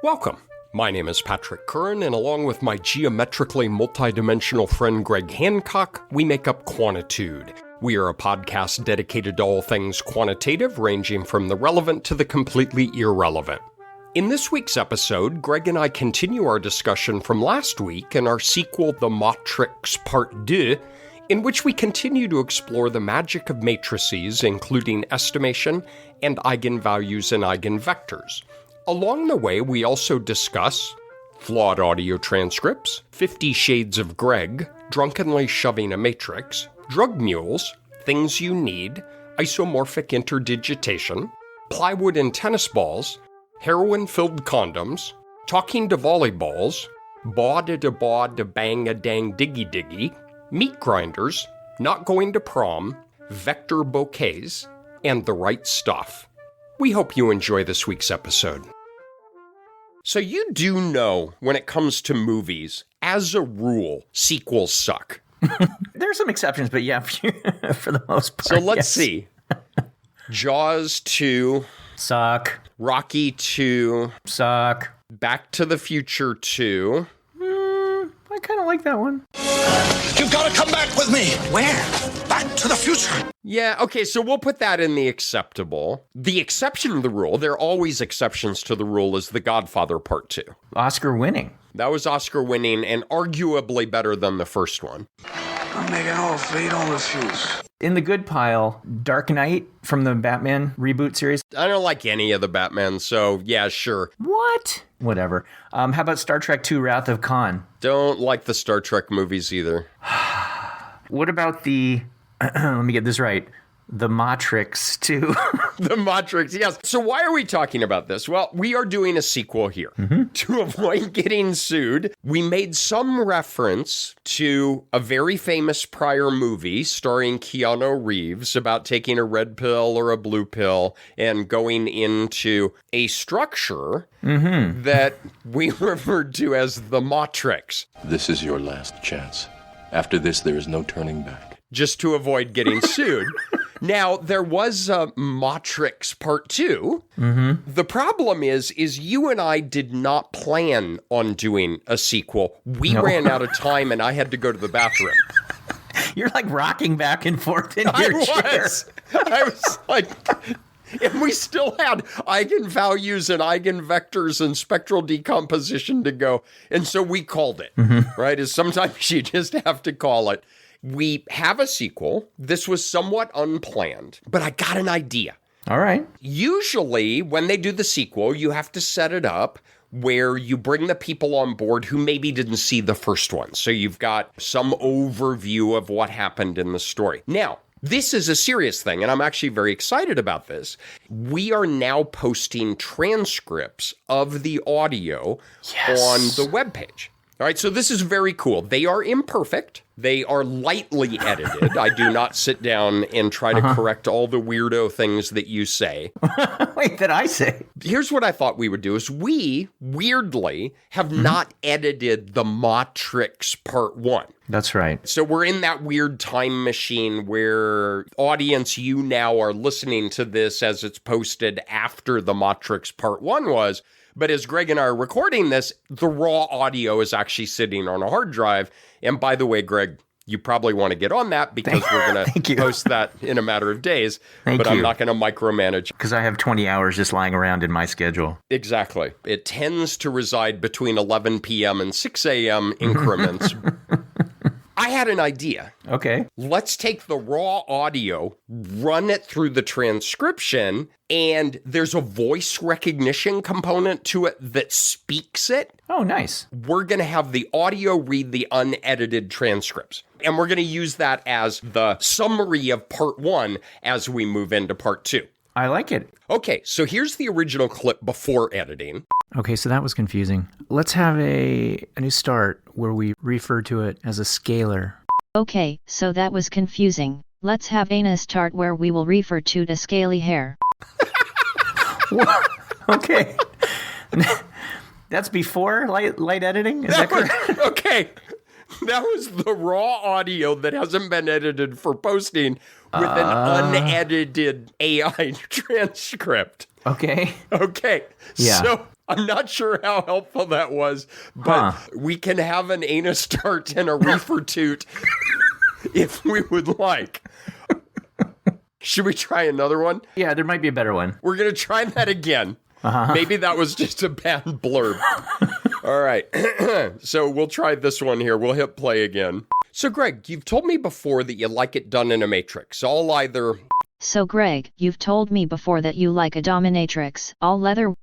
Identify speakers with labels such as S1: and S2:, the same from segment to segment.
S1: Welcome. My name is Patrick Curran, and along with my geometrically multidimensional friend Greg Hancock, we make up Quantitude. We are a podcast dedicated to all things quantitative, ranging from the relevant to the completely irrelevant. In this week's episode, Greg and I continue our discussion from last week in our sequel, the Matrices Part Deux, in which we continue to explore the magic of matrices, including estimation and eigenvalues and eigenvectors. Along the way, we also discuss flawed audio transcripts, 50 Shades of Greg, drunkenly shoving a matrix, drug mules, things you need, isomorphic interdigitation, plywood and tennis balls, heroin-filled condoms, talking to volleyballs, bawitdaba bang a dang diggy, meat grinders, not going to prom, vector bouquets, and the Wright Stuff. We hope you enjoy this week's episode. So you do know, when it comes to movies, as a rule, sequels suck.
S2: There are some exceptions, but yeah, for the most part.
S1: So let's see. Jaws 2.
S2: Suck.
S1: Rocky 2.
S2: Suck.
S1: Back to the Future 2.
S2: I kind of like that one.
S3: You've got to come back with me. Where? Back to the future.
S1: Yeah, okay, so we'll put that in the acceptable. The exception to the rule, there are always exceptions to the rule, is The Godfather Part 2.
S2: Oscar winning.
S1: That was Oscar winning and arguably better than the first one.
S3: I'm making all fade on refuse.
S2: In the good pile, Dark Knight from the Batman reboot series.
S1: I don't like any of the Batman, so yeah, sure.
S2: What? Whatever. How about Star Trek II, Wrath of Khan?
S1: Don't like the Star Trek movies either.
S2: What about the, let me get this right, the Matrix 2?
S1: The Matrix, yes. So why are we talking about this? Well, we are doing a sequel here. To avoid getting sued, we made some reference to a very famous prior movie starring Keanu Reeves about taking a red pill or a blue pill and going into a structure that we referred to as the Matrix.
S4: This is your last chance. After this, there is no turning back.
S1: Just to avoid getting sued. Now, there was a Matrix Part 2. The problem is you and I did not plan on doing a sequel. We ran out of time and I had to go to the bathroom.
S2: You're like rocking back and forth in your chair.
S1: I was like... And we still had eigenvalues and eigenvectors and spectral decomposition to go. And so we called it, right? Is sometimes you just have to call it. We have a sequel. This was somewhat unplanned, but I got an idea.
S2: All right.
S1: Usually when they do the sequel, you have to set it up where you bring the people on board who maybe didn't see the first one. So you've got some overview of what happened in the story. Now, this is a serious thing, and I'm actually very excited about this. We are now posting transcripts of the audio on the webpage. All right, so this is very cool. They are imperfect. They are lightly edited. I do not sit down and try to correct all the weirdo things that you say.
S2: Wait, that I say?
S1: Here's what I thought we would do is we, weirdly, have not edited the Matrix Part 1.
S2: That's right.
S1: So we're in that weird time machine where, audience, you now are listening to this as it's posted after the Matrix Part 1 was. But as Greg and I are recording this, the raw audio is actually sitting on a hard drive. And by the way, Greg, you probably want to get on that because we're going to post that in a matter of days. But I'm not going to micromanage.
S2: Because I have 20 hours just lying around in my schedule.
S1: Exactly. It tends to reside between 11 p.m. and 6 a.m. increments. I had an idea.
S2: Okay.
S1: Let's take the raw audio, run it through the transcription, and there's a voice recognition component to it that speaks it.
S2: Oh, nice.
S1: We're going to have the audio read the unedited transcripts. And we're going to use that as the summary of Part 1 as we move into Part 2.
S2: I like it.
S1: Okay, so here's the original clip before editing.
S2: Okay, so that was confusing. Let's have a new start where we refer to it as a scalar.
S5: Okay, so that was confusing. Let's have a start where we will refer to the scaly hair.
S2: Okay. That's before light editing? Is that correct?
S1: Okay. That was the raw audio that hasn't been edited for posting with an unedited AI transcript.
S2: Okay.
S1: Okay.
S2: Yeah.
S1: So I'm not sure how helpful that was, but we can have an anus tart and a reefer toot if we would like. Should we try another one?
S2: Yeah, there might be a better one.
S1: We're going to try that again. Maybe that was just a bad blurb. All right. So we'll try this one here. We'll hit play again. So, Greg, you've told me before that you like it done in a matrix.
S5: So, Greg, you've told me before that you like a dominatrix, all leather.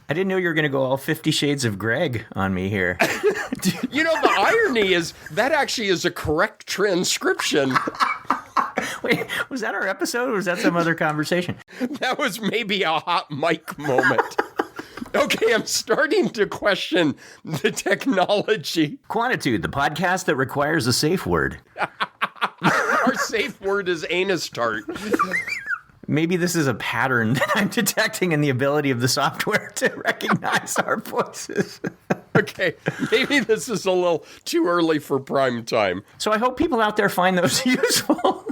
S2: I didn't know you were going to go all 50 Shades of Greg on me here.
S1: You know, the irony is that actually is a correct transcription.
S2: Wait, was that our episode or was that some other conversation?
S1: That was maybe a hot mic moment. Okay, I'm starting to question the technology.
S2: Quantitude, the podcast that requires a safe word.
S1: Our safe word is anus tart.
S2: Maybe this is a pattern that I'm detecting in the ability of the software to recognize our voices.
S1: Okay, maybe this is a little too early for prime time.
S2: So I hope people out there find those useful.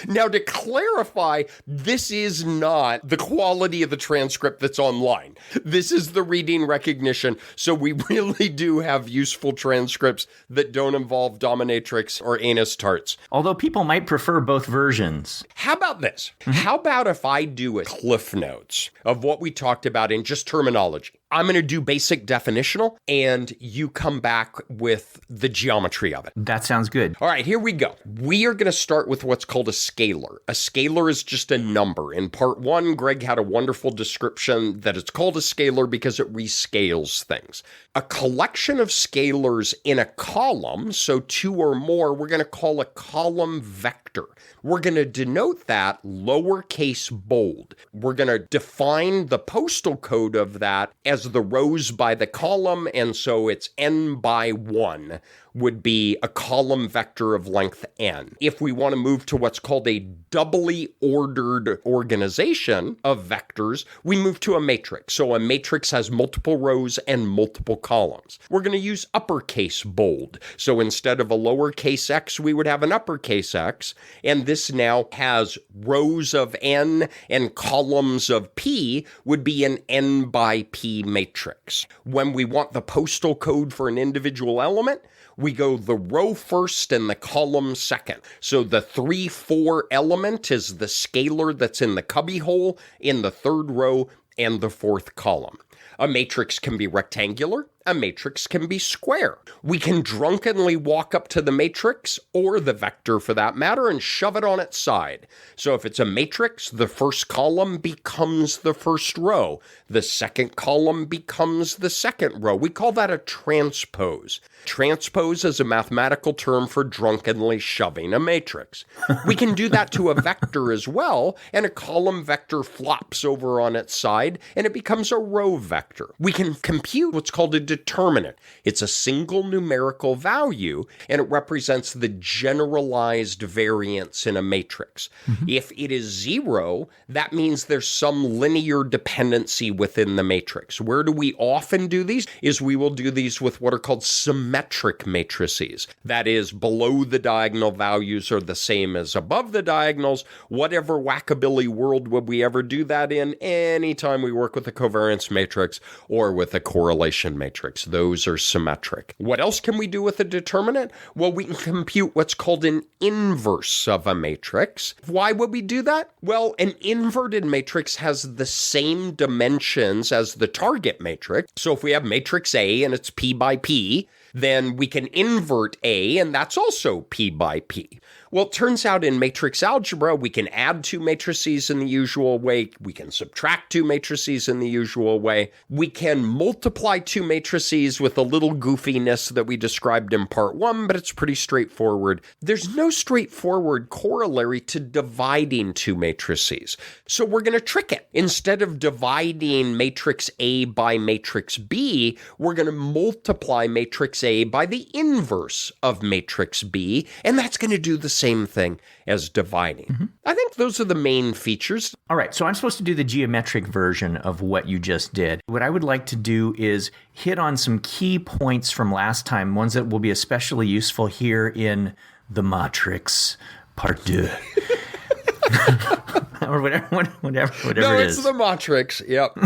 S1: Now, to clarify, this is not the quality of the transcript that's online. This is the reading recognition, so we really do have useful transcripts that don't involve dominatrix or anus tarts.
S2: Although people might prefer both versions.
S1: How about this? How about if I do a cliff notes of what we talked about in just terminology? I'm going to do basic definitional, and you come back with the geometry of it.
S2: That sounds good.
S1: All right, here we go. We are going to start with what's called a scalar. A scalar is just a number. In part one, Greg had a wonderful description that it's called a scalar because it rescales things. A collection of scalars in a column, so two or more, we're going to call a column vector. We're going to denote that lowercase bold. We're going to define the postal code of that as the rows by the column, and so it's n by 1 would be a column vector of length n. If we want to move to what's called a doubly ordered organization of vectors, we move to a matrix. So a matrix has multiple rows and multiple columns. We're going to use uppercase bold. So instead of a lowercase x, we would have an uppercase x, and this now has rows of n and columns of p would be an n by p matrix. When we want the postal code for an individual element, we go the row first and the column second. So the 3, 4 element is the scalar that's in the cubbyhole in the third row and the fourth column. A matrix can be rectangular. A matrix can be square. We can drunkenly walk up to the matrix, or the vector for that matter, and shove it on its side. So if it's a matrix, the first column becomes the first row. The second column becomes the second row. We call that a transpose. Transpose is a mathematical term for drunkenly shoving a matrix. We can do that to a vector as well, and a column vector flops over on its side, and it becomes a row vector. We can compute what's called a determinant. It's a single numerical value, and it represents the generalized variance in a matrix. If it is 0, that means there's some linear dependency within the matrix. Where do we often do these? Is we will do these with what are called symmetric matrices. That is, below the diagonal values are the same as above the diagonals. Whatever wackabilly world would we ever do that in? Anytime we work with a covariance matrix or with a correlation matrix. Those are symmetric. What else can we do with a determinant? Well, we can compute what's called an inverse of a matrix. Why would we do that? Well, an inverted matrix has the same dimensions as the target matrix. So if we have matrix A and it's P by P, then we can invert A, and that's also P by P. Well, it turns out in matrix algebra, we can add two matrices in the usual way. We can subtract two matrices in the usual way. We can multiply two matrices with a little goofiness that we described in part 1, but it's pretty straightforward. There's no straightforward corollary to dividing two matrices. So we're going to trick it. Instead of dividing matrix A by matrix B, we're going to multiply matrix A by the inverse of matrix B, and that's going to do the same thing as dividing. I think those are the main features.
S2: All right, so I'm supposed to do the geometric version of what you just did. What I would like to do is hit on some key points from last time, ones that will be especially useful here in the Matrix Part Deux. or whatever
S1: No,
S2: it
S1: it's
S2: is.
S1: the matrix. Yep.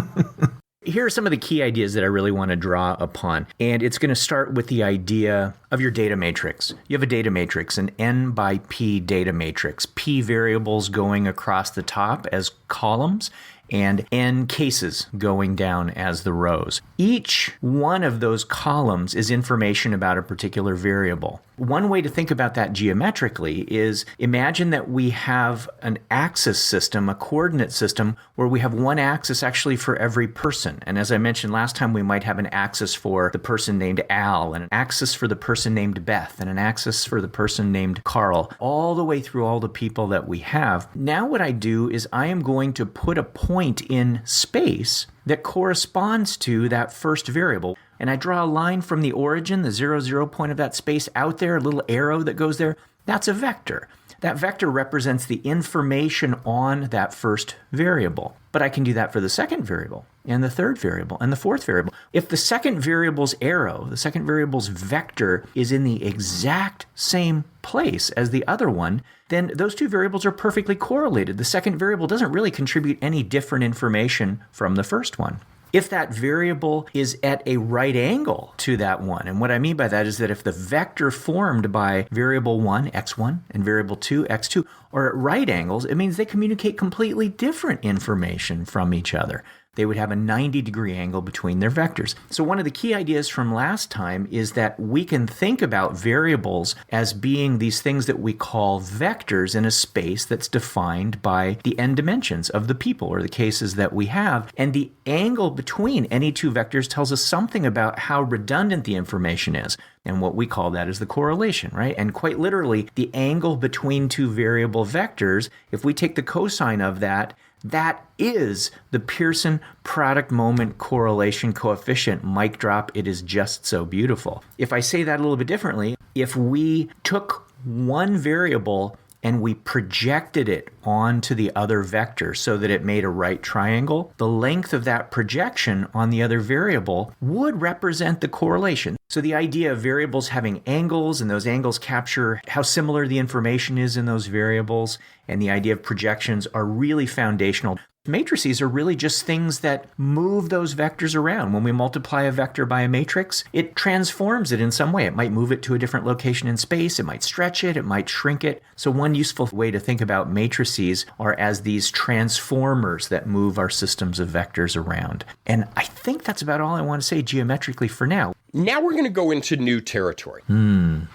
S2: Here are some of the key ideas that I really want to draw upon. And it's going to start with the idea of your data matrix. You have a data matrix, an N by P data matrix. P variables going across the top as columns, and N cases going down as the rows. Each one of those columns is information about a particular variable. One way to think about that geometrically is imagine that we have an axis system, a coordinate system, where we have one axis actually for every person. And as I mentioned last time, we might have an axis for the person named Al, and an axis for the person named Beth, and an axis for the person named Carl, all the way through all the people that we have. Now what I do is I am going to put a point in space that corresponds to that first variable. And I draw a line from the origin, the 0, 0 point of that space out there, a little arrow that goes there. That's a vector. That vector represents the information on that first variable. But I can do that for the second variable, and the third variable, and the fourth variable. If the second variable's arrow, the second variable's vector, is in the exact same place as the other one, then those two variables are perfectly correlated. The second variable doesn't really contribute any different information from the first one. If that variable is at a right angle to that one, and what I mean by that is that if the vector formed by variable 1, x1, and variable 2, x2, are at right angles, it means they communicate completely different information from each other. They would have a 90-degree angle between their vectors. So one of the key ideas from last time is that we can think about variables as being these things that we call vectors in a space that's defined by the n dimensions of the people or the cases that we have. And the angle between any two vectors tells us something about how redundant the information is. And what we call that is the correlation, right? And quite literally, the angle between two variable vectors, if we take the cosine of that, that is the Pearson product moment correlation coefficient. Mic drop, it is just so beautiful. If I say that a little bit differently, if we took one variable and we projected it onto the other vector so that it made a right triangle, the length of that projection on the other variable would represent the correlation. So the idea of variables having angles, and those angles capture how similar the information is in those variables, and the idea of projections are really foundational. Matrices are really just things that move those vectors around. When we multiply a vector by a matrix, it transforms it in some way. It might move it to a different location in space, it might stretch it, it might shrink it. So one useful way to think about matrices are as these transformers that move our systems of vectors around. And I think that's about all I want to say geometrically for now.
S1: Now we're going to go into new territory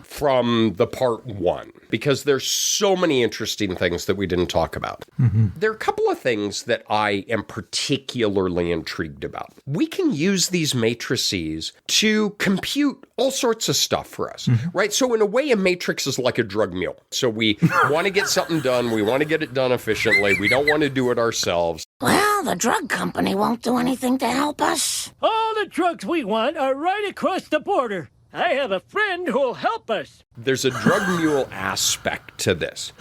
S1: from the part one, because there's so many interesting things that we didn't talk about. There are a couple of things that I am particularly intrigued about. We can use these matrices to compute all sorts of stuff for us, right? So in a way, a matrix is like a drug mule. So we want to get something done. We want to get it done efficiently. We don't want to do it ourselves.
S6: Well, the drug company won't do anything to help us.
S7: All the drugs we want are right across the border. I have a friend who'll help us.
S1: There's a drug mule aspect to this.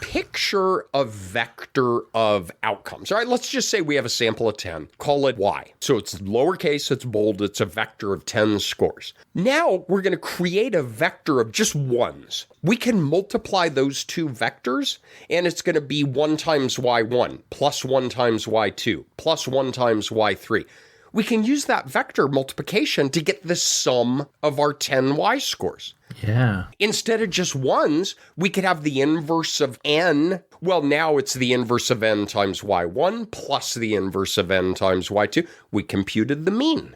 S1: Picture a vector of outcomes. All right, let's just say we have a sample of 10. Call it Y. So it's lowercase, it's bold, it's a vector of 10 scores. Now we're going to create a vector of just ones. We can multiply those two vectors, and it's going to be 1 times Y1 plus 1 times Y2 plus 1 times Y3. We can use that vector multiplication to get the sum of our 10 Y scores.
S2: Yeah.
S1: Instead of just ones, we could have the inverse of n. Well, now it's the inverse of n times y1 plus the inverse of n times y2. We computed the mean.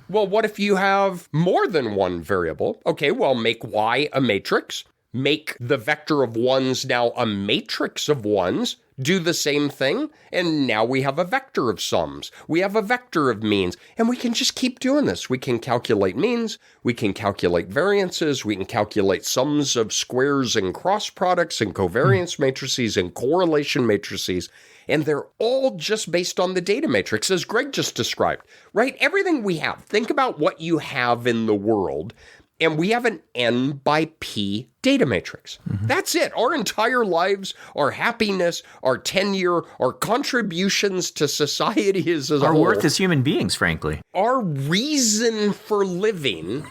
S1: Well, what if you have more than one variable? Okay, well, make y a matrix. Make the vector of ones now a matrix of ones. Do the same thing, and now we have a vector of sums. We have a vector of means, and we can just keep doing this. We can calculate means, we can calculate variances, we can calculate sums of squares and cross products and covariance matrices and correlation matrices, and they're all just based on the data matrix, as Greg just described, right? Everything we have, think about what you have in the world, and we have an N by P data matrix. That's it. Our entire lives, our happiness, our tenure, our contributions to society as a whole.
S2: Our worth as human beings, frankly.
S1: Our reason for living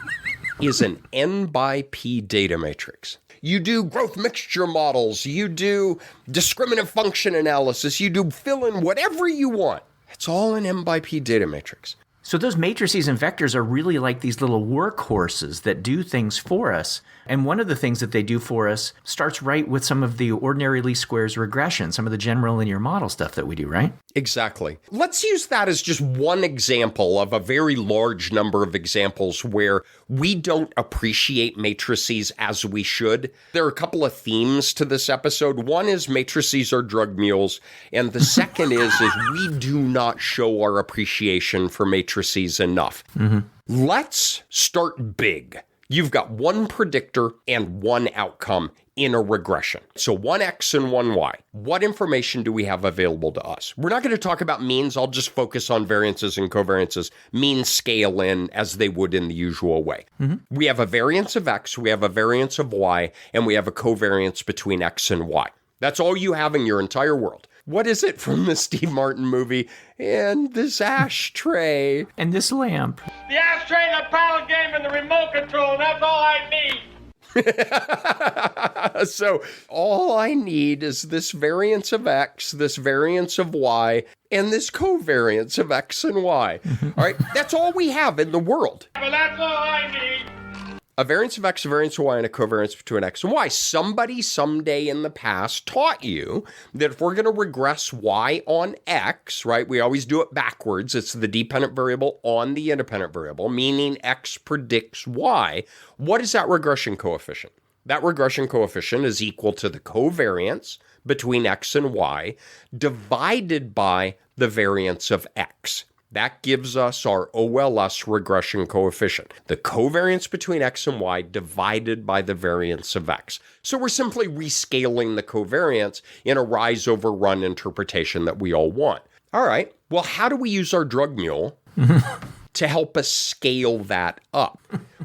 S1: is an N by P data matrix. you do growth mixture models, you do discriminative function analysis, you do fill in whatever you want. It's all an M by P data matrix.
S2: So those matrices and vectors are really like these little workhorses that do things for us. And one of the things that they do for us starts right with some of the ordinary least squares regression, some of the general linear model stuff that we do, right?
S1: Exactly. Let's use that as just one example of a very large number of examples where we don't appreciate matrices as we should. There are a couple of themes to this episode. One is matrices are drug mules, and the second is we do not show our appreciation for matrices enough. Let's start big. You've got one predictor and one outcome in a regression. So one X and one Y. What information do we have available to us? We're not going to talk about means. I'll just focus on variances and covariances. Means scale in as they would in the usual way. We have a variance of X, we have a variance of Y, and we have a covariance between X and Y. That's all you have in your entire world. What is it from the Steve Martin movie? And this ashtray.
S2: And this lamp.
S7: The ashtray, the paddle game, and the remote control, that's all I need.
S1: So all I need is this variance of X, this variance of Y, and this covariance of X and Y. All right, that's all we have in the world.
S7: But that's all I need.
S1: A variance of X, a variance of Y, and a covariance between X and Y. Somebody someday in the past taught you that if we're going to regress Y on X, right, we always do it backwards. It's the dependent variable on the independent variable, meaning X predicts Y. What is that regression coefficient? That regression coefficient is equal to the covariance between X and Y divided by the variance of X. That gives us our OLS regression coefficient, the covariance between X and Y divided by the variance of X. So we're simply rescaling the covariance in a rise over run interpretation that we all want. All right, well, how do we use our drug mule to help us scale that up?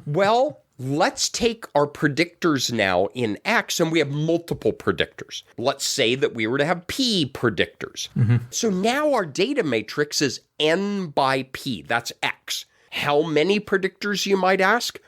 S1: Well, let's take our predictors now in X, and we have multiple predictors. Let's say that we were to have P predictors. So now our data matrix is N by P. That's X. How many predictors, you might ask?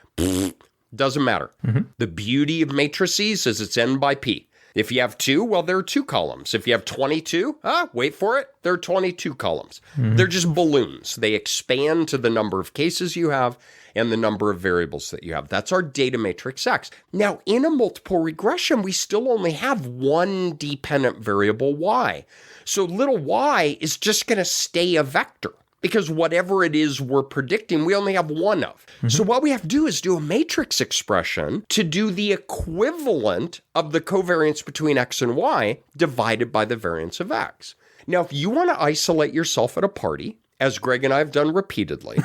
S1: Doesn't matter. The beauty of matrices is it's N by P. If you have 2, well, there are 2 columns. If you have 22, wait for it, there are 22 columns. They're just balloons. They expand to the number of cases you have and the number of variables that you have. That's our data matrix X. Now, in a multiple regression, we still only have one dependent variable Y. So little y is just going to stay a vector, because whatever it is we're predicting, we only have one of. So what we have to do is do a matrix expression to do the equivalent of the covariance between X and Y divided by the variance of X. Now, if you want to isolate yourself at a party, as Greg and I have done repeatedly,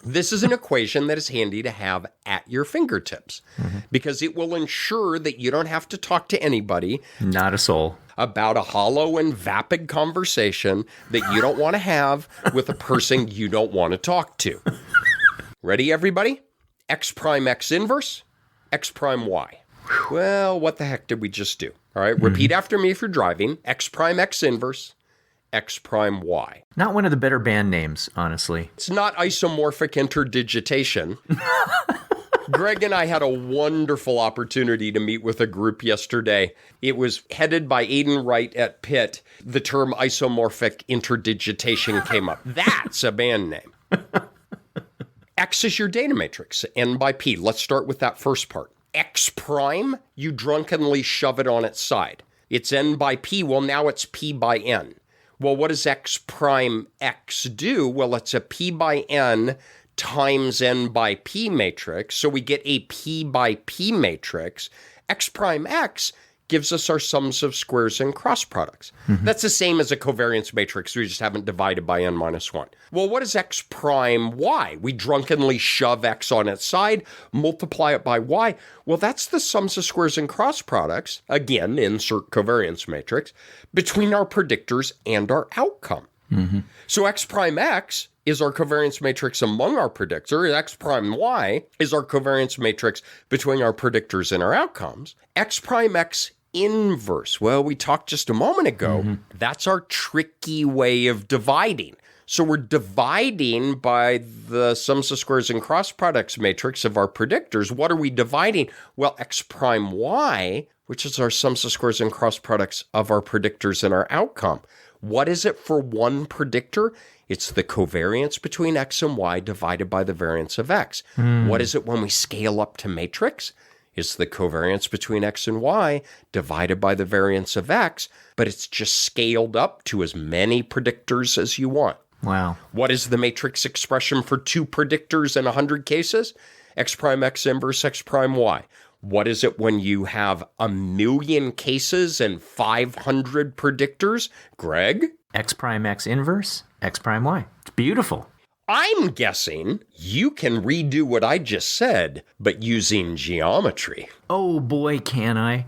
S1: this is an equation that is handy to have at your fingertips, because it will ensure that you don't have to talk to anybody.
S2: Not a soul.
S1: About a hollow and vapid conversation that you don't want to have with a person you don't want to talk to. Ready, everybody? X prime X inverse, X prime Y. Well, what the heck did we just do? All right, repeat after me if you're driving. X prime X inverse, X prime Y.
S2: Not one of the better band names, honestly.
S1: It's not isomorphic interdigitation. Greg and I had a wonderful opportunity to meet with a group yesterday. It was headed by Aidan Wright at Pitt. The term isomorphic interdigitation came up. That's a band name. X is your data matrix, N by P. Let's start with that first part. X prime, you drunkenly shove it on its side. It's N by P. Well, now it's P by N. Well, what does X prime X do? Well, it's a P by N times N by P matrix. So we get a P by P matrix. X prime X gives us our sums of squares and cross products. That's the same as a covariance matrix. We just haven't divided by N minus 1. Well, what is X prime Y? We drunkenly shove X on its side, multiply it by Y. Well, that's the sums of squares and cross products, again, insert covariance matrix, between our predictors and our outcome. So X prime X is our covariance matrix among our predictors. X prime Y is our covariance matrix between our predictors and our outcomes. X prime X inverse. Well, we talked just a moment ago. That's our tricky way of dividing. So we're dividing by the sums of squares and cross products matrix of our predictors. What are we dividing? Well, x prime y, which is our sums of squares and cross products of our predictors and our outcome. What is it for one predictor? It's the covariance between x and y divided by the variance of x. What is it when we scale up to matrix? It's the covariance between x and y divided by the variance of x, but it's just scaled up to as many predictors as you want.
S2: Wow.
S1: What is the matrix expression for 2 predictors in 100 cases? X prime x inverse x prime y. What is it when you have 1,000,000 cases and 500 predictors? Greg?
S2: X prime x inverse x prime y. It's beautiful.
S1: I'm guessing you can redo what I just said, but using geometry.
S2: Oh boy, can I.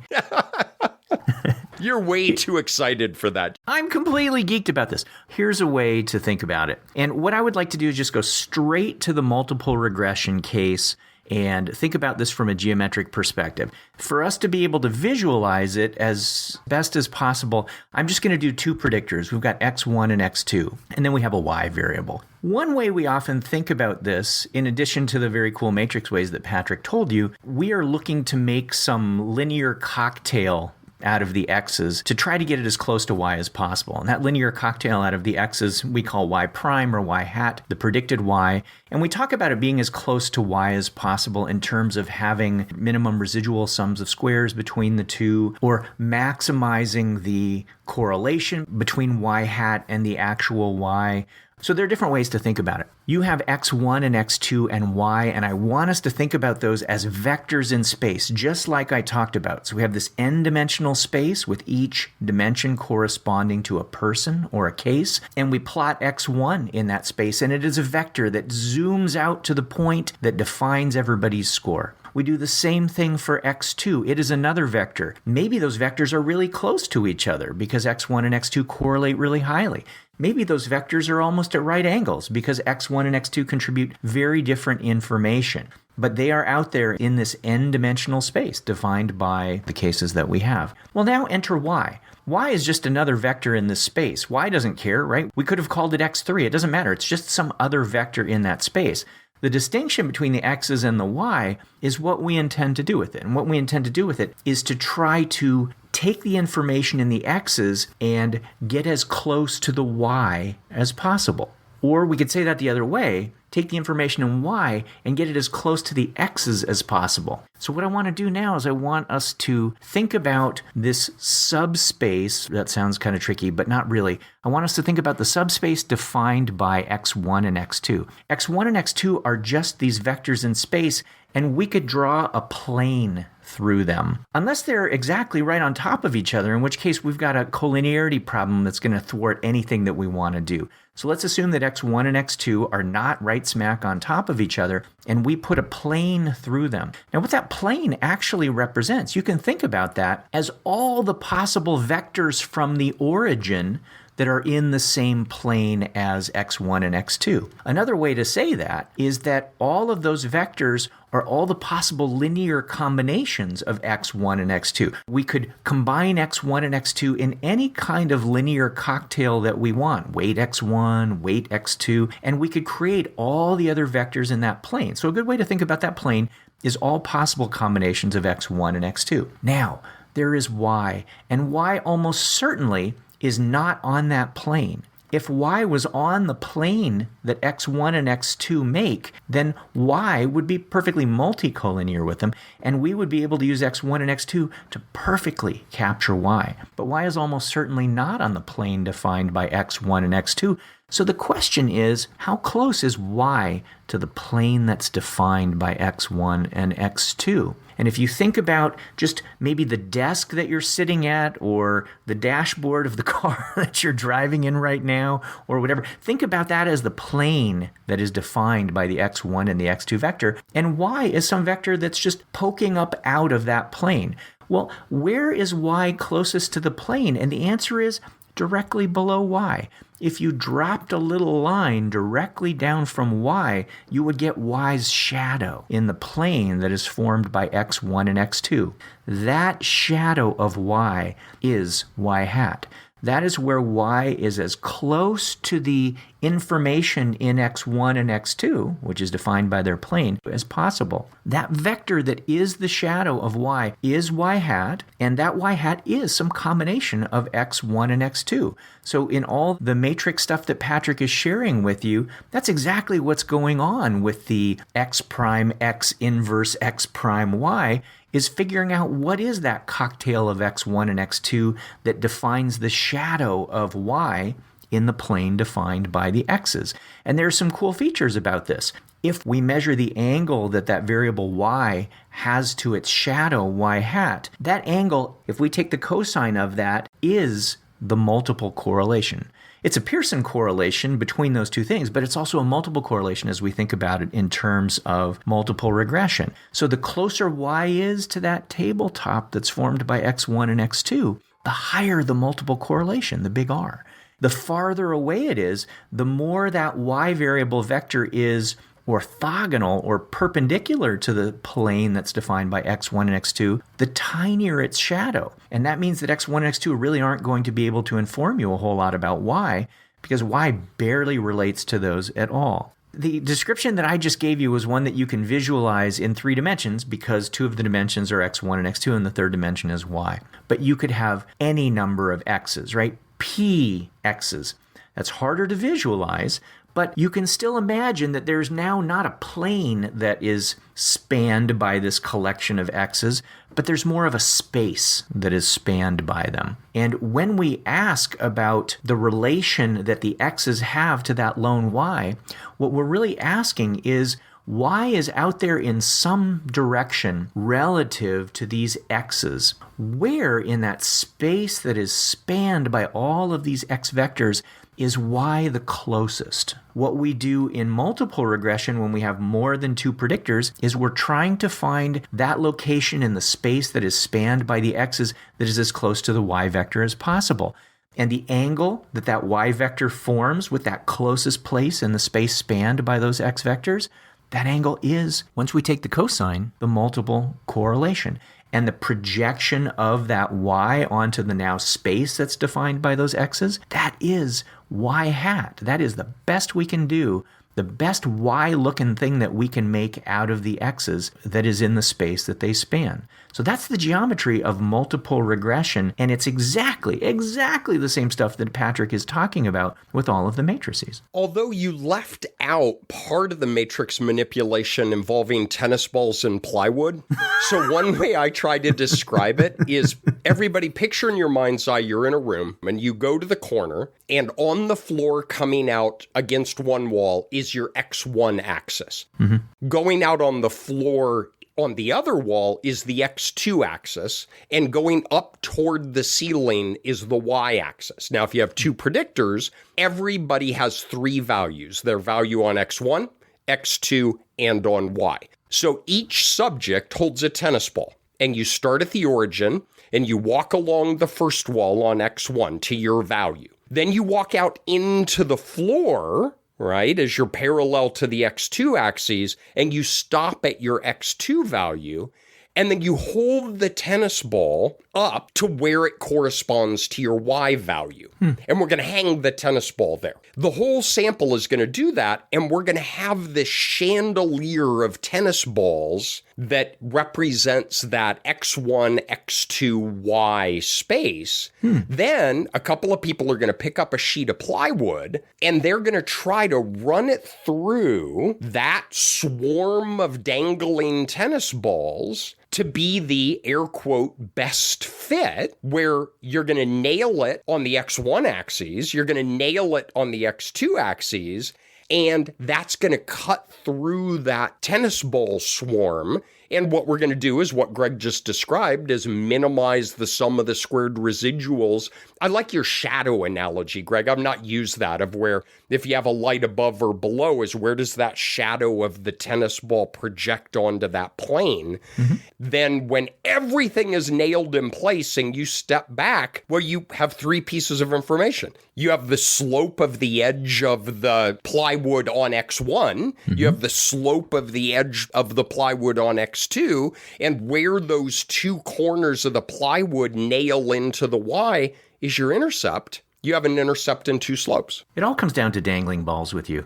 S1: You're way too excited for that.
S2: I'm completely geeked about this. Here's a way to think about it. And what I would like to do is just go straight to the multiple regression case and think about this from a geometric perspective. For us to be able to visualize it as best as possible, I'm just going to do 2 predictors. We've got x1 and x2, and then we have a y variable. One way we often think about this, in addition to the very cool matrix ways that Patrick told you, we are looking to make some linear cocktail out of the x's to try to get it as close to y as possible. And that linear cocktail out of the x's we call y prime or y hat, the predicted y. And we talk about it being as close to y as possible in terms of having minimum residual sums of squares between the two, or maximizing the correlation between y hat and the actual y. So there are different ways to think about it. You have x1 and x2 and y, and I want us to think about those as vectors in space, just like I talked about. So we have this n-dimensional space with each dimension corresponding to a person or a case, and we plot x1 in that space, and it is a vector that zooms out to the point that defines everybody's score. We do the same thing for x2. It is another vector. Maybe those vectors are really close to each other because x1 and x2 correlate really highly. Maybe those vectors are almost at right angles because x1 and x2 contribute very different information. But they are out there in this n-dimensional space defined by the cases that we have. Well, now enter y. Y is just another vector in this space. Y doesn't care, right? We could have called it x3. It doesn't matter. It's just some other vector in that space. The distinction between the x's and the y is what we intend to do with it. And what we intend to do with it is to try to take the information in the x's and get as close to the y as possible. Or we could say that the other way, take the information in y and get it as close to the x's as possible. So what I want to do now is I want us to think about this subspace. That sounds kind of tricky, but not really. I want us to think about the subspace defined by x1 and x2. x1 and x2 are just these vectors in space, and we could draw a plane through them. Unless they're exactly right on top of each other, in which case we've got a collinearity problem that's going to thwart anything that we want to do. So let's assume that x1 and x2 are not right smack on top of each other, and we put a plane through them. Now what that plane actually represents, you can think about that as all the possible vectors from the origin that are in the same plane as x1 and x2. Another way to say that is that all of those vectors are all the possible linear combinations of x1 and x2. We could combine x1 and x2 in any kind of linear cocktail that we want, weight x1, weight x2, and we could create all the other vectors in that plane. So a good way to think about that plane is all possible combinations of x1 and x2. Now, there is y, and y almost certainly is not on that plane. If y was on the plane that x1 and x2 make, then y would be perfectly multicollinear with them, and we would be able to use x1 and x2 to perfectly capture y. But y is almost certainly not on the plane defined by x1 and x2, so the question is, how close is y to the plane that's defined by x1 and x2? And if you think about just maybe the desk that you're sitting at, or the dashboard of the car that you're driving in right now, or whatever, think about that as the plane that is defined by the x1 and the x2 vector, and y is some vector that's just poking up out of that plane. Well, where is y closest to the plane? And the answer is directly below y. If you dropped a little line directly down from y, you would get y's shadow in the plane that is formed by x1 and x2. That shadow of y is y hat. That is where y is as close to the information in x1 and x2, which is defined by their plane, as possible. That vector that is the shadow of y is y hat, and that y hat is some combination of x1 and x2. So in all the matrix stuff that Patrick is sharing with you, that's exactly what's going on with the x prime x inverse x prime y, is figuring out what is that cocktail of x1 and x2 that defines the shadow of y in the plane defined by the x's. And there are some cool features about this. If we measure the angle that that variable y has to its shadow y hat, that angle, if we take the cosine of that, is the multiple correlation. It's a Pearson correlation between those two things, but it's also a multiple correlation as we think about it in terms of multiple regression. So the closer y is to that tabletop that's formed by x1 and x2, the higher the multiple correlation, the big R. The farther away it is, the more that y variable vector is orthogonal or perpendicular to the plane that's defined by x1 and x2, the tinier its shadow. And that means that x1 and x2 really aren't going to be able to inform you a whole lot about y, because y barely relates to those at all. The description that I just gave you was one that you can visualize in 3 dimensions, because 2 of the dimensions are x1 and x2 and the third dimension is y. But you could have any number of x's, right? P x's. That's harder to visualize, but you can still imagine that there's now not a plane that is spanned by this collection of x's, but there's more of a space that is spanned by them. And when we ask about the relation that the x's have to that lone y, what we're really asking is, y is out there in some direction relative to these x's. Where in that space that is spanned by all of these x vectors is y the closest? What we do in multiple regression when we have more than 2 predictors is we're trying to find that location in the space that is spanned by the x's that is as close to the y vector as possible. And the angle that that y vector forms with that closest place in the space spanned by those x vectors, that angle is, once we take the cosine, the multiple correlation. And the projection of that y onto the now space that's defined by those x's, that is y hat. That is the best we can do, the best y-looking thing that we can make out of the x's that is in the space that they span. So that's the geometry of multiple regression, and it's exactly the same stuff that Patrick is talking about with all of the matrices.
S1: Although you left out part of the matrix manipulation involving tennis balls and plywood. So one way I try to describe it is, everybody picture in your mind's eye you're in a room and you go to the corner, and on the floor coming out against one wall is your x1 axis. Mm-hmm. Going out on the floor on the other wall is the x2 axis, and going up toward the ceiling is the y-axis. Now, if you have 2 predictors, everybody has 3 values, their value on x1, x2, and on y. So each subject holds a tennis ball, and you start at the origin, and you walk along the first wall on x1 to your value. Then you walk out into the floor, right, as you're parallel to the x2 axes, and you stop at your x2 value, and then you hold the tennis ball up to where it corresponds to your y value. And we're going to hang the tennis ball there. The whole sample is going to do that, and we're going to have this chandelier of tennis balls that represents that x1, x2, y space. Then a couple of people are going to pick up a sheet of plywood, and they're going to try to run it through that swarm of dangling tennis balls to be the, air quote, best fit, where you're going to nail it on the x1 axes, you're going to nail it on the x2 axes, and that's going to cut through that tennis ball swarm. And what we're going to do is what Greg just described, is minimize the sum of the squared residuals. I like your shadow analogy, Greg. I've not used that, of where if you have a light above or below, is where does that shadow of the tennis ball project onto that plane? Mm-hmm. Then when everything is nailed in place and you step back, well, you have 3 pieces of information. You have the slope of the edge of the plywood on x1. Mm-hmm. You have the slope of the edge of the plywood on x2, and where those 2 corners of the plywood nail into the y is your intercept. You have an intercept and two slopes.
S2: It all comes down to dangling balls with you.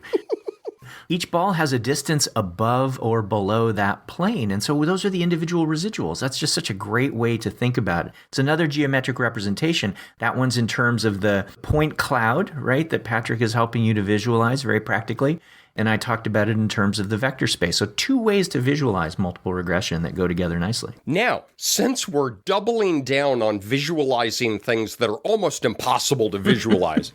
S2: Each ball has a distance above or below that plane. And so those are the individual residuals. That's just such a great way to think about it. It's another geometric representation. That one's in terms of the point cloud, right, that Patrick is helping you to visualize very practically. And I talked about it in terms of the vector space. So two ways to visualize multiple regression that go together nicely.
S1: Now, since we're doubling down on visualizing things that are almost impossible to visualize,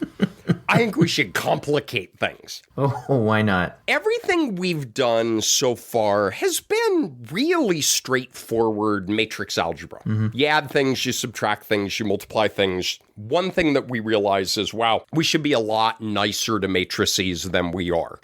S1: I think we should complicate things.
S2: Oh, why not?
S1: Everything we've done so far has been really straightforward matrix algebra. You add things, you subtract things, you multiply things. One thing that we realize is, wow, we should be a lot nicer to matrices than we are.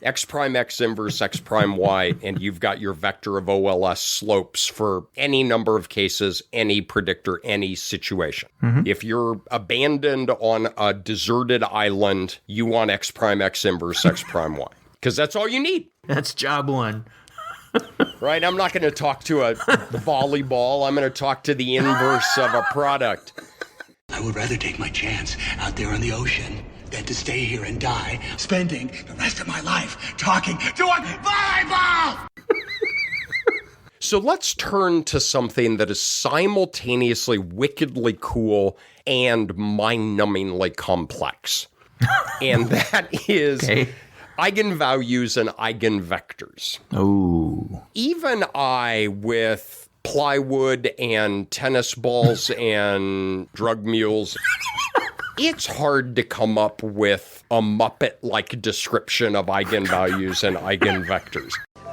S1: X prime X inverse X prime Y, and you've got your vector of OLS slopes for any number of cases, any predictor, any situation. If you're abandoned on a deserted island, you want X prime X inverse X prime Y, because that's all you need.
S2: That's job one.
S1: Right? I'm not going to talk to a volleyball. I'm going to talk to the inverse of a product.
S3: I would rather take my chance out there on the ocean than to stay here and die, spending the rest of my life talking to a volleyball!
S1: So let's turn to something that is simultaneously wickedly cool and mind-numbingly complex. And that is eigenvalues and eigenvectors.
S2: Oh.
S1: Even I, with plywood and tennis balls and drug mules, it's hard to come up with a Muppet-like description of eigenvalues and eigenvectors.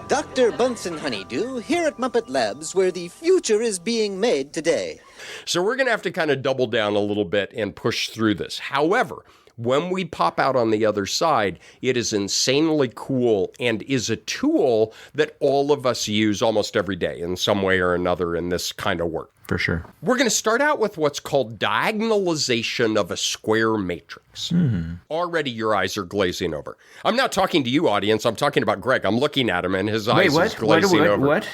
S8: Dr. Bunsen Honeydew here at Muppet Labs, where the future is being made today.
S1: So we're going to have to kind of double down a little bit and push through this. However, when we pop out on the other side, it is insanely cool and is a tool that all of us use almost every day in some way or another in this kind of work.
S2: For sure.
S1: We're going to start out with what's called diagonalization of a square matrix. Already your eyes are glazing over. I'm not talking to you, audience. I'm talking about Greg. I'm looking at him and his eyes is glazing over.
S2: What?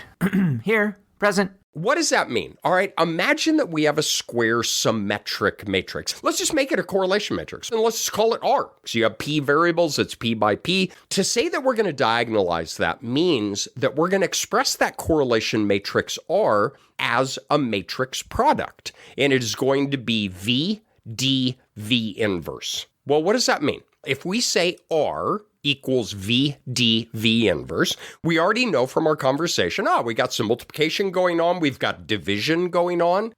S2: Here, present.
S1: What does that mean? All right, imagine that we have a square symmetric matrix. Let's just make it a correlation matrix, and let's just call it R. So you have P variables, it's P by P. To say that we're going to diagonalize that means that we're going to express that correlation matrix R as a matrix product, and it is going to be V, D, V inverse. Well, what does that mean? If we say R equals V, D, V inverse, we already know from our conversation, we got some multiplication going on, we've got division going on.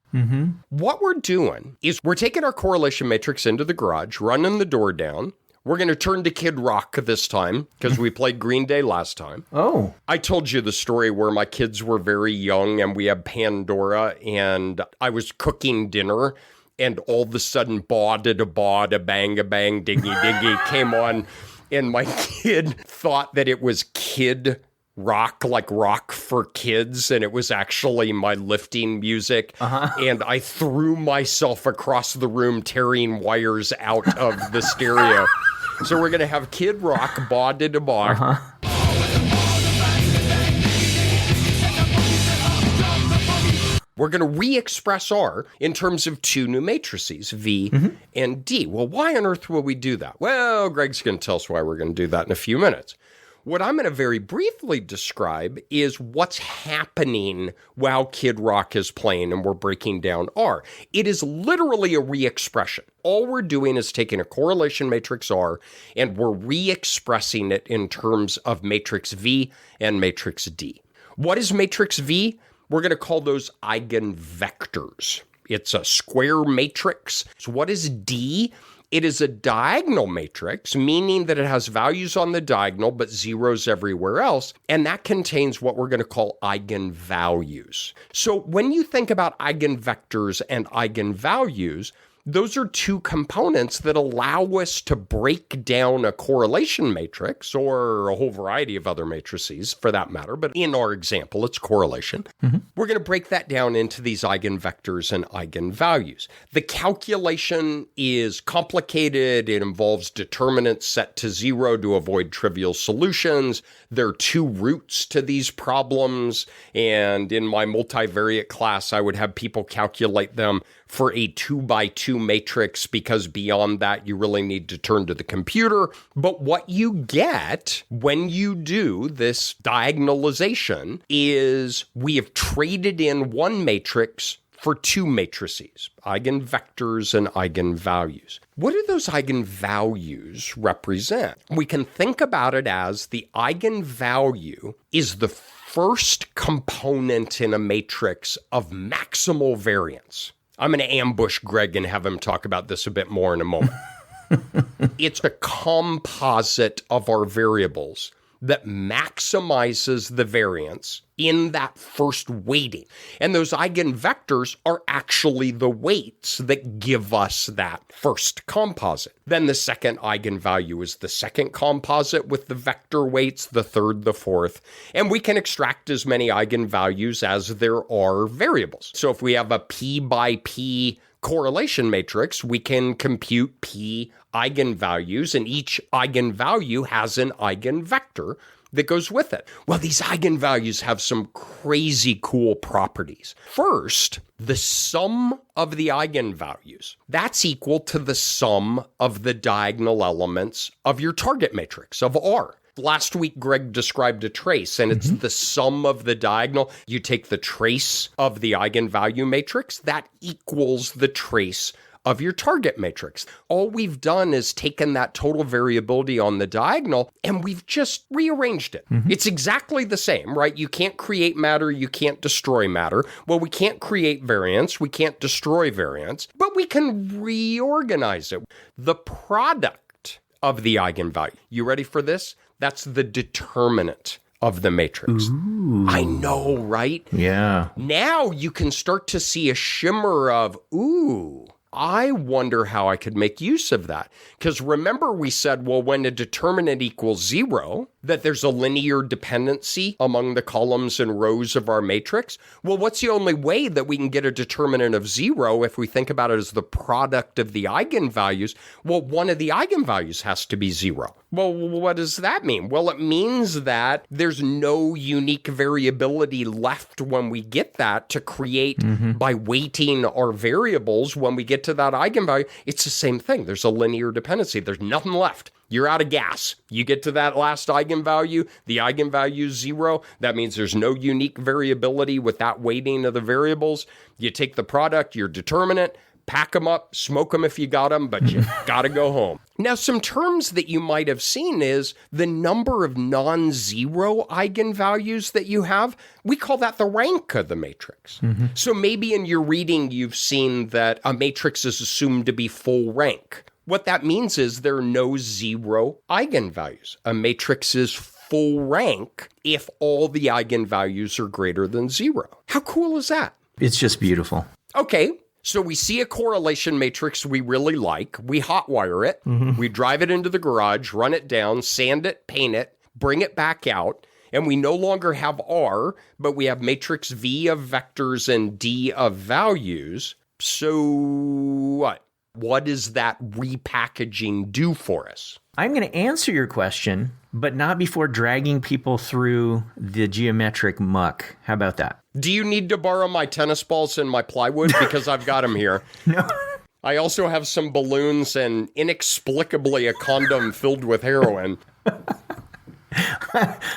S1: What we're doing is we're taking our correlation matrix into the garage, running the door down. We're going to turn to Kid Rock this time because we played Green Day last time.
S2: Oh.
S1: I told you the story where my kids were very young and we had Pandora and I was cooking dinner and all of a sudden, ba-da-da-ba-da, bang-a-bang, diggy-diggy came on. And my kid thought that it was Kid Rock, like rock for kids, and it was actually my lifting music. And I threw myself across the room, tearing wires out of the stereo. So we're going to have Kid Rock, ba-da-da-ba. We're going to re-express R in terms of two new matrices, V and D. Well, why on earth will we do that? Well, Greg's going to tell us why we're going to do that in a few minutes. What I'm going to very briefly describe is what's happening while Kid Rock is playing and we're breaking down R. It is literally a re-expression. All we're doing is taking a correlation matrix R and we're re-expressing it in terms of matrix V and matrix D. What is matrix V? We're going to call those eigenvectors. It's a square matrix. So what is D? It is a diagonal matrix, meaning that it has values on the diagonal, but zeros everywhere else. And that contains what we're going to call eigenvalues. So when you think about eigenvectors and eigenvalues, those are two components that allow us to break down a correlation matrix or a whole variety of other matrices for that matter. But in our example, it's correlation. We're going to break that down into these eigenvectors and eigenvalues. The calculation is complicated. It involves determinants set to 0 to avoid trivial solutions. There are two roots to these problems. And in my multivariate class, I would have people calculate them for a 2 by 2 2 matrix, because beyond that, you really need to turn to the computer. But what you get when you do this diagonalization is we have traded in 1 matrix for 2 matrices, eigenvectors and eigenvalues. What do those eigenvalues represent? We can think about it as the eigenvalue is the first component in a matrix of maximal variance. I'm going to ambush Greg and have him talk about this a bit more in a moment. It's a composite of our variables that maximizes the variance in that first weighting. And those eigenvectors are actually the weights that give us that first composite. Then the second eigenvalue is the second composite with the vector weights, the third, the fourth. And we can extract as many eigenvalues as there are variables. So if we have a P by P correlation matrix, we can compute P eigenvalues, and each eigenvalue has an eigenvector that goes with it. Well, these eigenvalues have some crazy cool properties. First, the sum of the eigenvalues, that's equal to the sum of the diagonal elements of your target matrix, of R. Last week, Greg described a trace, and it's the sum of the diagonal. You take the trace of the eigenvalue matrix, that equals the trace of your target matrix. All we've done is taken that total variability on the diagonal, and we've just rearranged it. It's exactly the same, right? You can't create matter, you can't destroy matter. Well, we can't create variance, we can't destroy variance, but we can reorganize it. The product of the eigenvalue, you ready for this? That's the determinant of the matrix. Ooh. I know, right?
S2: Yeah.
S1: Now you can start to see a shimmer of, ooh, I wonder how I could make use of that. Because remember we said, well, when a determinant equals 0, that there's a linear dependency among the columns and rows of our matrix. Well, what's the only way that we can get a determinant of 0 if we think about it as the product of the eigenvalues? Well, one of the eigenvalues has to be 0. Well, what does that mean? Well, it means that there's no unique variability left when we get that to create by weighting our variables when we get to that eigenvalue. It's the same thing. There's a linear dependency. There's nothing left. You're out of gas. You get to that last eigenvalue, the eigenvalue is 0. That means there's no unique variability with that weighting of the variables. You take the product, your determinant, pack them up, smoke them if you got them, but you got to go home. Now, some terms that you might have seen is the number of non-zero eigenvalues that you have. We call that the rank of the matrix. So maybe in your reading, you've seen that a matrix is assumed to be full rank. What that means is there are no 0 eigenvalues. A matrix is full rank if all the eigenvalues are greater than 0. How cool is that?
S2: It's just beautiful.
S1: Okay. So we see a correlation matrix we really like. We hotwire it. We drive it into the garage, run it down, sand it, paint it, bring it back out. And we no longer have R, but we have matrix V of vectors and D of values. So what? What does that repackaging do for us?
S2: I'm going to answer your question, but not before dragging people through the geometric muck. How about that?
S1: Do you need to borrow my tennis balls and my plywood? Because I've got them here.
S2: No.
S1: I also have some balloons and inexplicably a condom filled with heroin.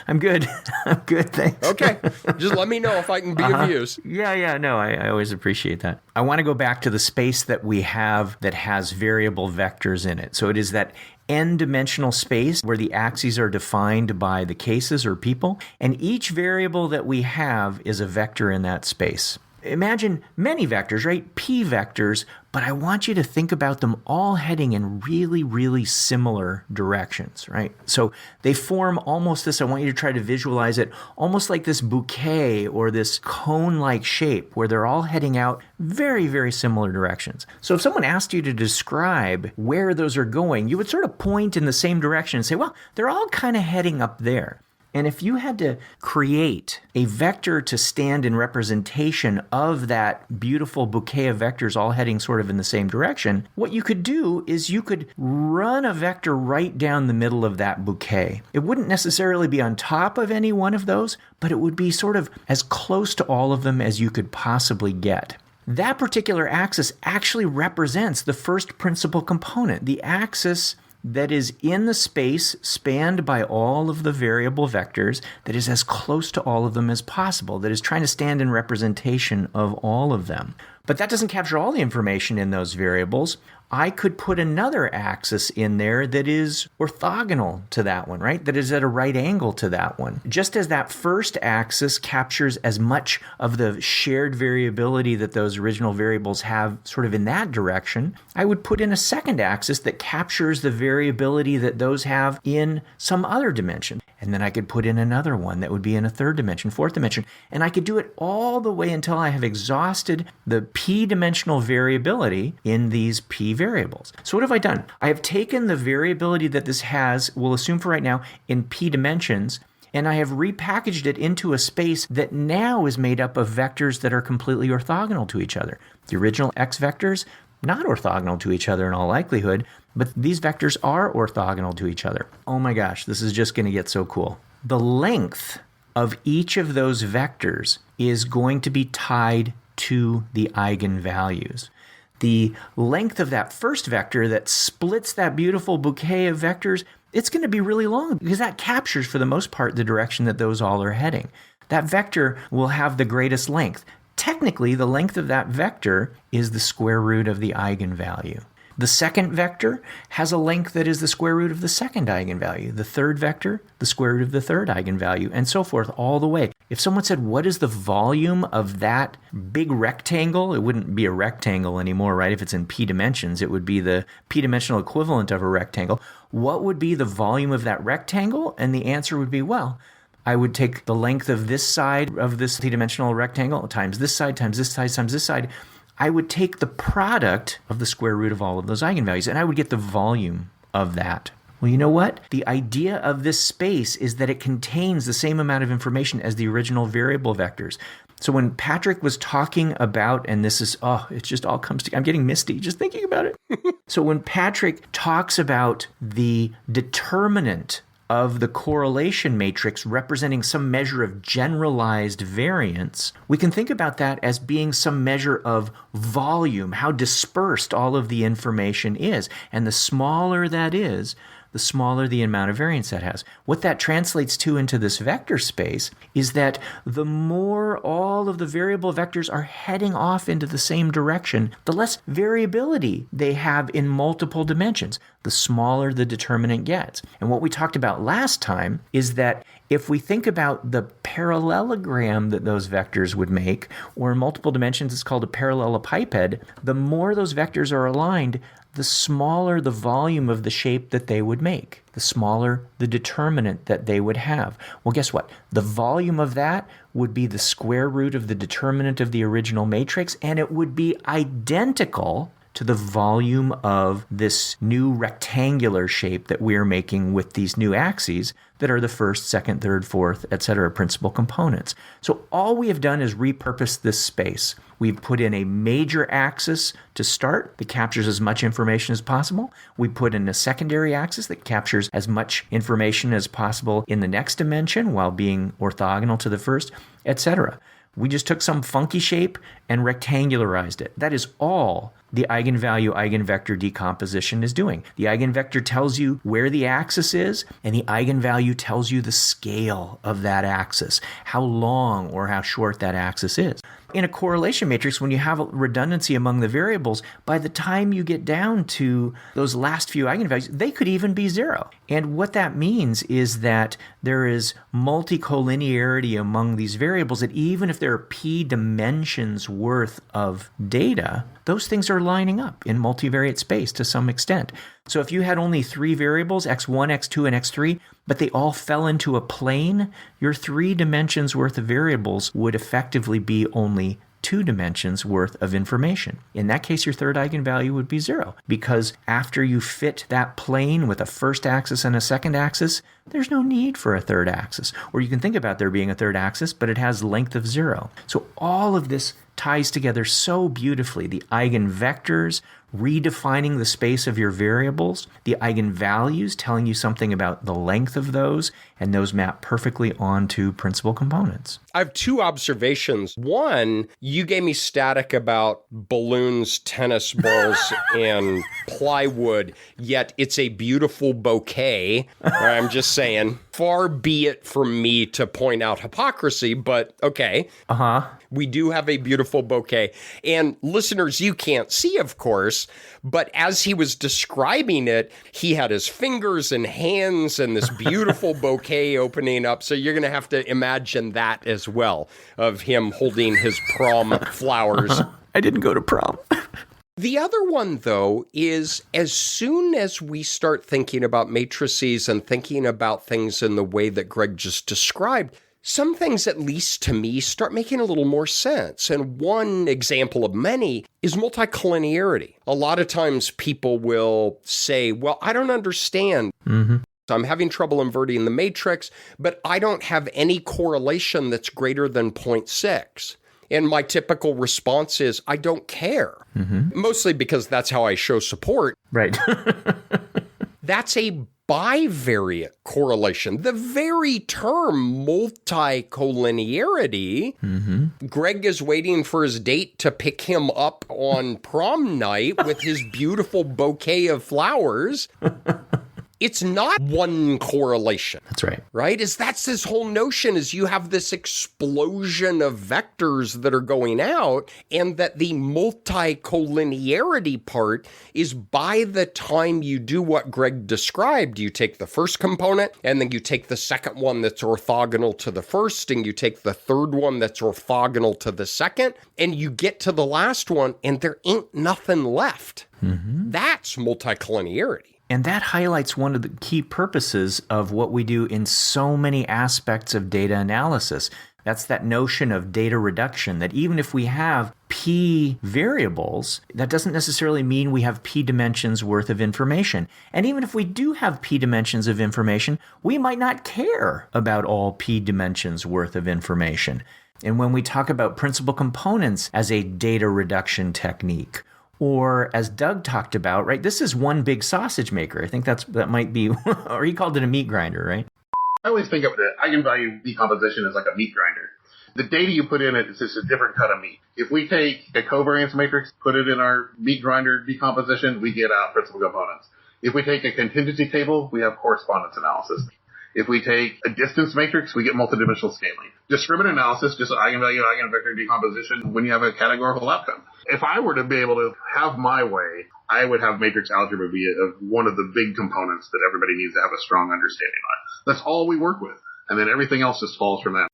S2: I'm good. I'm good, thanks.
S1: Okay. Just let me know if I can be of use.
S2: Yeah. No, I always appreciate that. I want to go back to the space that we have that has variable vectors in it. So it is that n-dimensional space where the axes are defined by the cases or people, and each variable that we have is a vector in that space. Imagine many vectors, right? P vectors, but I want you to think about them all heading in really, really similar directions, right? So they form almost this, I want you to try to visualize it, almost like this bouquet or this cone-like shape where they're all heading out very, very similar directions. So if someone asked you to describe where those are going, you would sort of point in the same direction and say, well, they're all kind of heading up there. And if you had to create a vector to stand in representation of that beautiful bouquet of vectors all heading sort of in the same direction, what you could do is you could run a vector right down the middle of that bouquet. It wouldn't necessarily be on top of any one of those, but it would be sort of as close to all of them as you could possibly get. that particular axis actually represents the first principal component, the axis that is in the space spanned by all of the variable vectors, that is as close to all of them as possible, that is trying to stand in representation of all of them. But that doesn't capture all the information in those variables. I could put another axis in there that is orthogonal to that one, right? That is at a right angle to that one. Just as that first axis captures as much of the shared variability that those original variables have sort of in that direction, I would put in a second axis that captures the variability that those have in some other dimension. And then I could put in another one that would be in a third dimension, fourth dimension. And I could do it all the way until I have exhausted the p-dimensional variability in these p variables. So what have I done? I have taken the variability that this has, we'll assume for right now, in p dimensions, and I have repackaged it into a space that now is made up of vectors that are completely orthogonal to each other. The original x vectors, not orthogonal to each other in all likelihood, but these vectors are orthogonal to each other. Oh my gosh, this is just going to get so cool. The length of each of those vectors is going to be tied to the eigenvalues. The length of that first vector that splits that beautiful bouquet of vectors, it's going to be really long because that captures, for the most part, the direction that those all are heading. That vector will have the greatest length. Technically, the length of that vector is the square root of the eigenvalue. The second vector has a length that is the square root of the second eigenvalue. The third vector, the square root of the third eigenvalue, and so forth all the way. If someone said, what is the volume of that big rectangle? It wouldn't be a rectangle anymore, right? If it's in p dimensions, it would be the p-dimensional equivalent of a rectangle. What would be the volume of that rectangle? And the answer would be, well, I would take the length of this side of this three-dimensional rectangle times this side, times this side, times this side. I would take the product of the square root of all of those eigenvalues, and I would get the volume of that. Well, you know what? The idea of this space is that it contains the same amount of information as the original variable vectors. So when Patrick was talking about, and this is, it just all comes together. I'm getting misty just thinking about it. So when Patrick talks about the determinant of the correlation matrix representing some measure of generalized variance, we can think about that as being some measure of volume, how dispersed all of the information is. And the smaller that is, the smaller the amount of variance that has. What that translates to into this vector space is that the more all of the variable vectors are heading off into the same direction, the less variability they have in multiple dimensions, the smaller the determinant gets. And what we talked about last time is that if we think about the parallelogram that those vectors would make, or in multiple dimensions it's called a parallelepiped, the more those vectors are aligned, the smaller the volume of the shape that they would make, the smaller the determinant that they would have. Well, guess what? The volume of that would be the square root of the determinant of the original matrix, and it would be identical to the volume of this new rectangular shape that we're making with these new axes that are the first, second, third, fourth, etc. principal components. So all we have done is repurpose this space. We've put in a major axis to start that captures as much information as possible. We put in a secondary axis that captures as much information as possible in the next dimension while being orthogonal to the first, etc. We just took some funky shape and rectangularized it. That is all the eigenvalue-eigenvector decomposition is doing. The eigenvector tells you where the axis is, and the eigenvalue tells you the scale of that axis, how long or how short that axis is. In a correlation matrix, when you have a redundancy among the variables, by the time you get down to those last few eigenvalues, they could even be zero. And what that means is that there is multicollinearity among these variables, that even if there are p dimensions worth of data, those things are lining up in multivariate space to some extent. So if you had only three variables, x1, x2, and x3, but they all fell into a plane, your 3 dimensions worth of variables would effectively be only 2 dimensions worth of information. In that case, your third eigenvalue would be 0, because after you fit that plane with a first axis and a second axis, there's no need for a third axis. Or you can think about there being a third axis, but it has length of 0. So all of this ties together so beautifully. The eigenvectors, redefining the space of your variables, the eigenvalues, telling you something about the length of those, and those map perfectly onto principal components.
S1: I have two observations. One, you gave me static about balloons, tennis balls, and plywood, yet it's a beautiful bouquet. I'm just saying, far be it from me to point out hypocrisy, but okay. We do have a beautiful bouquet. And listeners, you can't see, of course, but as he was describing it, he had his fingers and hands and this beautiful bouquet opening up. So you're going to have to imagine that as well, of him holding his prom flowers.
S2: I didn't go to prom.
S1: The other one, though, is as soon as we start thinking about matrices and thinking about things in the way that Greg just described, some things, at least to me, start making a little more sense. And one example of many is multicollinearity. A lot of times people will say, well, I don't understand. I'm having trouble inverting the matrix, but I don't have any correlation that's greater than 0.6. And my typical response is, I don't care. Mostly because that's how I show support.
S2: Right.
S1: That's a bivariate correlation. The very term multicollinearity, Greg is waiting for his date to pick him up on prom night with his beautiful bouquet of flowers. It's not one correlation.
S2: That's right.
S1: Right? That's this whole notion is you have this explosion of vectors that are going out, and that the multicollinearity part is by the time you do what Greg described, you take the first component, and then you take the second one that's orthogonal to the first, and you take the third one that's orthogonal to the second, and you get to the last one, and there ain't nothing left. That's multicollinearity.
S2: And that highlights one of the key purposes of what we do in so many aspects of data analysis. That's that notion of data reduction, that even if we have p variables, that doesn't necessarily mean we have p dimensions worth of information. And even if we do have p dimensions of information, we might not care about all p dimensions worth of information. And when we talk about principal components as a data reduction technique, or as Doug talked about, right, this is one big sausage maker. I think that might be, or he called it a meat grinder, right?
S9: I always think of the eigenvalue decomposition as like a meat grinder. The data you put in it is just a different cut of meat. If we take a covariance matrix, put it in our meat grinder decomposition, we get out principal components. If we take a contingency table, we have correspondence analysis. If we take a distance matrix, we get multidimensional scaling. Discriminant analysis, just eigenvalue, eigenvector decomposition when you have a categorical outcome. If I were to be able to have my way, I would have matrix algebra be one of the big components that everybody needs to have a strong understanding on. That's all we work with. And then everything else just falls from that.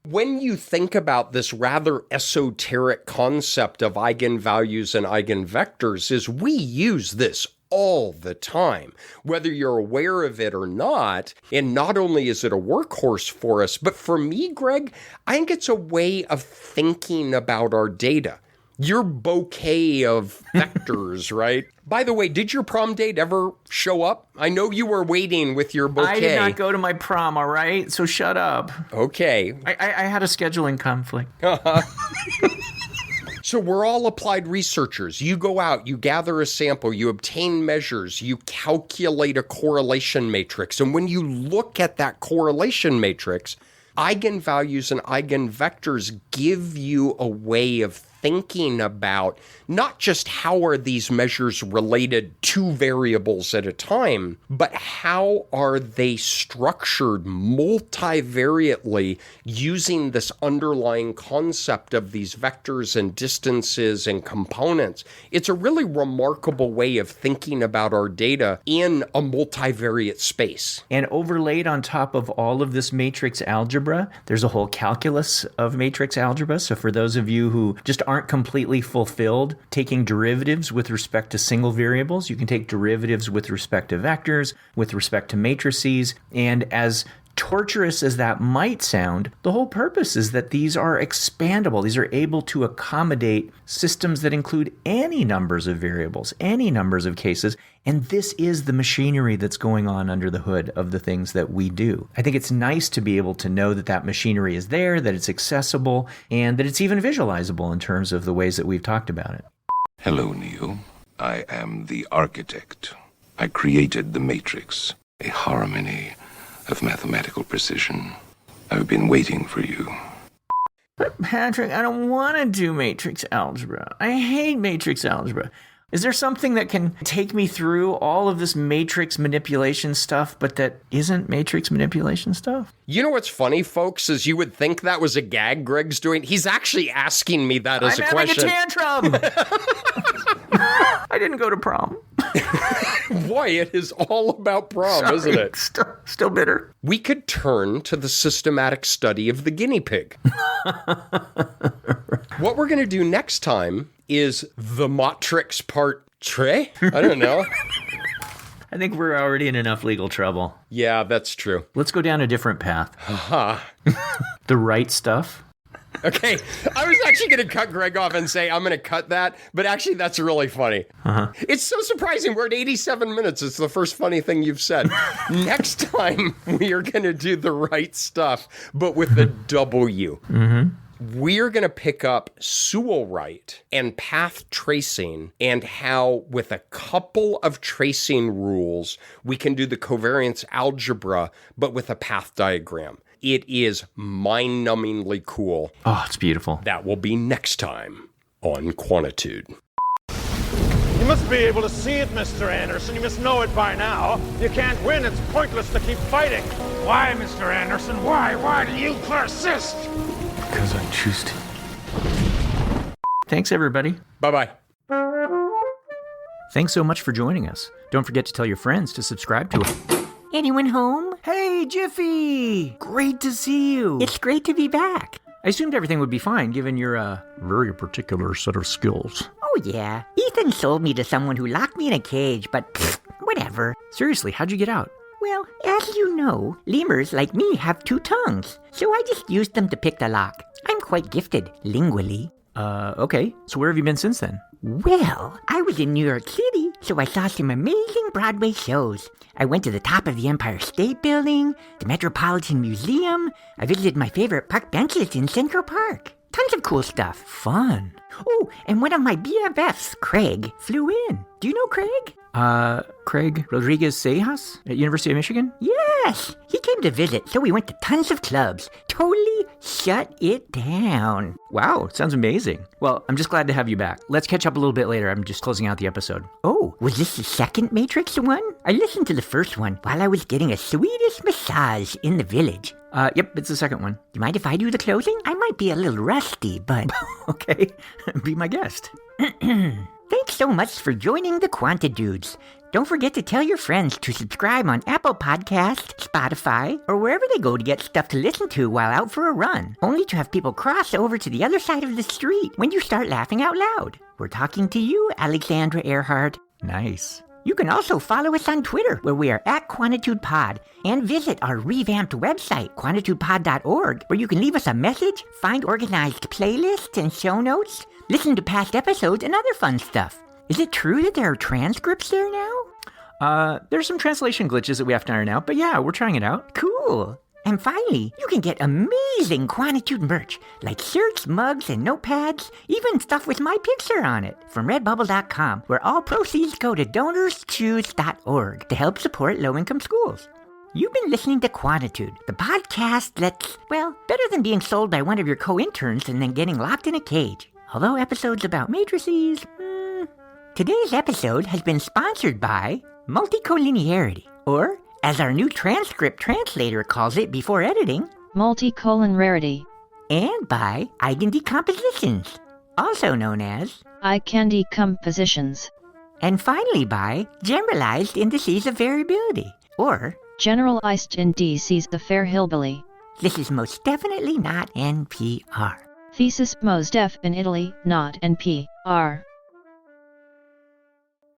S1: When you think about this rather esoteric concept of eigenvalues and eigenvectors, is we use this all the time, whether you're aware of it or not. And not only is it a workhorse for us, but for me, Greg, I think it's a way of thinking about our data. Your bouquet of vectors, right? By the way, did your prom date ever show up? I know you were waiting with your bouquet.
S2: I did not go to my prom, all right? So shut up.
S1: Okay.
S2: I had a scheduling conflict.
S1: So we're all applied researchers. You go out, you gather a sample, you obtain measures, you calculate a correlation matrix. And when you look at that correlation matrix, eigenvalues and eigenvectors give you a way of thinking about not just how are these measures related to variables at a time, but how are they structured multivariately using this underlying concept of these vectors and distances and components. It's a really remarkable way of thinking about our data in a multivariate space.
S2: And overlaid on top of all of this matrix algebra, there's a whole calculus of matrix algebra. So for those of you who just aren't completely fulfilled taking derivatives with respect to single variables, you can take derivatives with respect to vectors, with respect to matrices, and as torturous as that might sound, the whole purpose is that these are expandable. These are able to accommodate systems that include any numbers of variables, any numbers of cases, and this is the machinery that's going on under the hood of the things that we do. I think it's nice to be able to know that that machinery is there, that it's accessible, and that it's even visualizable in terms of the ways that we've talked about it.
S10: Hello, Neo. I am the architect. I created the Matrix, a harmony of mathematical precision. I've been waiting for you.
S2: But Patrick, I don't want to do matrix algebra. I hate matrix algebra. Is there something that can take me through all of this matrix manipulation stuff, but that isn't matrix manipulation stuff?
S1: You know what's funny, folks, is you would think that was a gag Greg's doing. He's actually asking me that as a question.
S2: I'm having a tantrum! I didn't go to prom.
S1: Boy, it is all about prom, isn't it?
S2: Still bitter.
S1: We could turn to the systematic study of the guinea pig. What we're going to do next time is the Matrix Part Deux? I don't know.
S2: I think we're already in enough legal trouble.
S1: Yeah, that's true.
S2: Let's go down a different path. The Wright Stuff.
S1: Okay, I was actually going to cut Greg off and say I'm going to cut that, but actually that's really funny. It's so surprising. We're at 87 minutes. It's the first funny thing you've said. Next time, we are going to do the Wright Stuff, but with a W. We're going to pick up Sewell Wright and path tracing and how, with a couple of tracing rules, we can do the covariance algebra, but with a path diagram. It is mind-numbingly cool.
S2: Oh, it's beautiful.
S1: That will be next time on Quantitude.
S11: You must be able to see it, Mr. Anderson. You must know it by now. You can't win. It's pointless to keep fighting. Why, Mr. Anderson? Why? Why do you persist?
S2: Because I choose to. Thanks, everybody.
S1: Bye-bye.
S2: Thanks so much for joining us. Don't forget to tell your friends to subscribe to us.
S6: Anyone home?
S2: Hey, Jiffy! Great to see you.
S6: It's great to be back.
S2: I assumed everything would be fine, given your, very particular set of skills.
S6: Oh, yeah. Ethan sold me to someone who locked me in a cage, but whatever.
S2: Seriously, how'd you get out?
S6: Well, as you know, lemurs like me have 2 tongues, so I just used them to pick the lock. I'm quite gifted, lingually.
S2: Okay. So where have you been since then?
S6: Well, I was in New York City, so I saw some amazing Broadway shows. I went to the top of the Empire State Building, the Metropolitan Museum. I visited my favorite park benches in Central Park. Tons of cool stuff.
S2: Fun.
S6: Oh, and one of my BFFs, Craig, flew in. Do you know Craig?
S2: Craig Rodriguez Sejas at University of Michigan?
S6: Yes! He came to visit, so we went to tons of clubs. Totally shut it down.
S2: Wow, sounds amazing. Well, I'm just glad to have you back. Let's catch up a little bit later. I'm just closing out the episode.
S6: Oh, was this the second Matrix one? I listened to the first one while I was getting a Swedish massage in the village.
S2: Yep, it's the second one.
S6: Do you mind if I do the closing? I might be a little rusty, but...
S2: Okay, be my guest.
S6: Thanks so much for joining the Quantitudes. Don't forget to tell your friends to subscribe on Apple Podcasts, Spotify, or wherever they go to get stuff to listen to while out for a run, only to have people cross over to the other side of the street when you start laughing out loud. We're talking to you, Alexandra Earhart.
S2: Nice.
S6: You can also follow us on Twitter, where we are at QuantitudePod, and visit our revamped website, quantitudepod.org, where you can leave us a message, find organized playlists and show notes, listen to past episodes, and other fun stuff. Is it true that there are transcripts there now?
S2: There's some translation glitches that we have to iron out, but yeah, we're trying it out.
S6: Cool. And finally, you can get amazing Quantitude merch, like shirts, mugs, and notepads, even stuff with my picture on it, from redbubble.com, where all proceeds go to donorschoose.org to help support low-income schools. You've been listening to Quantitude, the podcast that's, well, better than being sold by one of your co-interns and then getting locked in a cage. Although episodes about matrices, Today's episode has been sponsored by multicollinearity, or, as our new transcript translator calls it before editing,
S5: multicolon rarity,
S6: and by eigendecompositions, also known as
S5: eigendecompositions,
S6: and finally by generalized indices of variability, or
S5: generalized indices of fair hillbilly.
S6: This is most definitely not NPR.
S5: Thesis most def in Italy, not NPR.